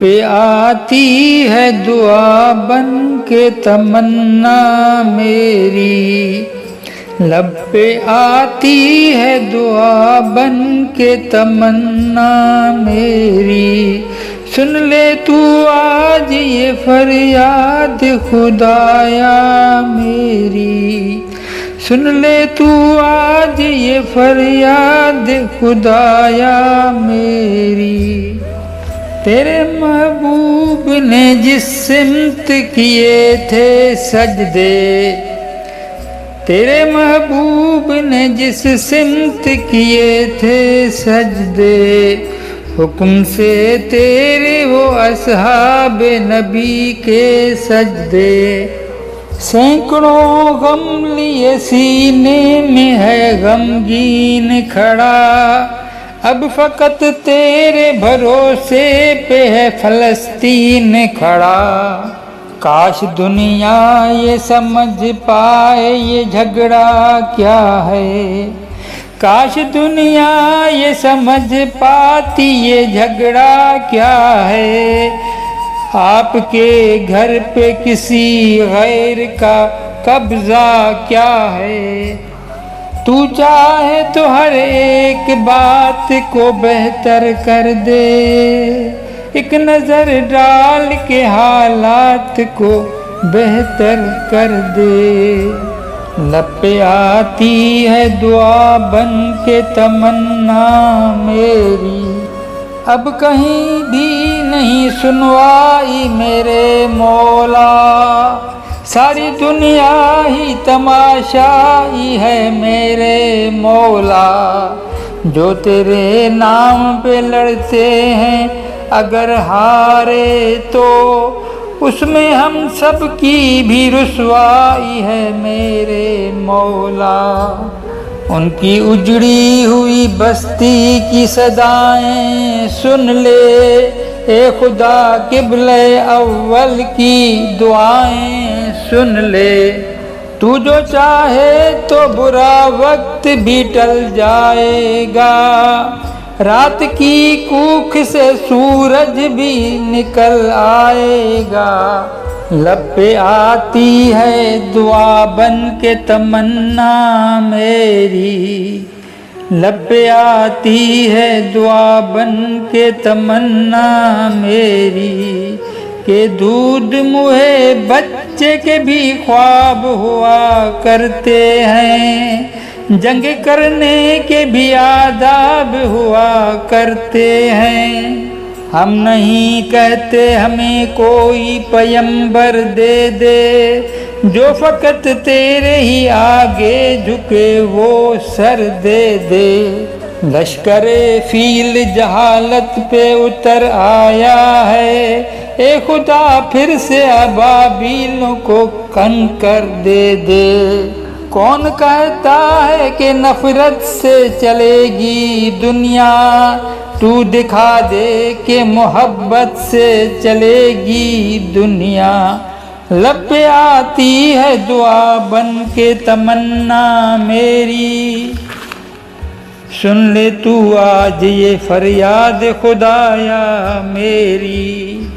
पे आती है दुआ बन के तमन्ना मेरी, लब पे आती है दुआ बन के तमन्ना मेरी। सुन ले तू आज ये फरियाद खुदाया मेरी, सुन ले तू आज ये फरियाद खुदाया मेरी। तेरे महबूब ने जिस सिमत किए थे सजदे, तेरे महबूब ने जिस सिमत किए थे सजदे, हुक्म से तेरे वो असहाब नबी के सजदे। सैकड़ों गम लिए सीने में है गमगीन खड़ा, अब फकत तेरे भरोसे पे है फलस्तीन खड़ा। काश दुनिया ये समझ पाए ये झगड़ा क्या है, काश दुनिया ये समझ पाती ये झगड़ा क्या है। आपके घर पे किसी गैर का कब्जा क्या है। तू चाहे तो हर एक बात को बेहतर कर दे, एक नजर डाल के हालात को बेहतर कर दे। लब पे आती है दुआ बन के तमन्ना मेरी, अब कहीं भी नहीं सुनवाई मेरे मौला। सारी दुनिया ही तमाशाई है मेरे मौला, जो तेरे नाम पे लड़ते हैं अगर हारे तो उसमें हम सब की भी रुसवाई है मेरे मौला। उनकी उजड़ी हुई बस्ती की सदाएं सुन ले, ए खुदा किबले अव्वल की दुआएं सुन ले। तू जो चाहे तो बुरा वक्त भी टल जाएगा, रात की कूख से सूरज भी निकल आएगा। लब पे आती है दुआ बन के तमन्ना मेरी, लब पे आती है दुआ बन के तमन्ना मेरी। के दूध मुहे बच्चे के भी ख्वाब हुआ करते हैं, जंग करने के भी आदाब हुआ करते हैं। हम नहीं कहते हमें कोई पैगंबर दे दे, जो फकत तेरे ही आगे झुके वो सर दे दे। लश्करे फील जहालत पे उतर आया है, ए खुदा फिर से अबाबीलों को कंकर दे दे। कौन कहता है कि नफरत से चलेगी दुनिया, तू दिखा दे कि मोहब्बत से चलेगी दुनिया। लब पे आती है दुआ बन के तमन्ना मेरी, सुन ले तू आज ये फरियाद खुदाया मेरी।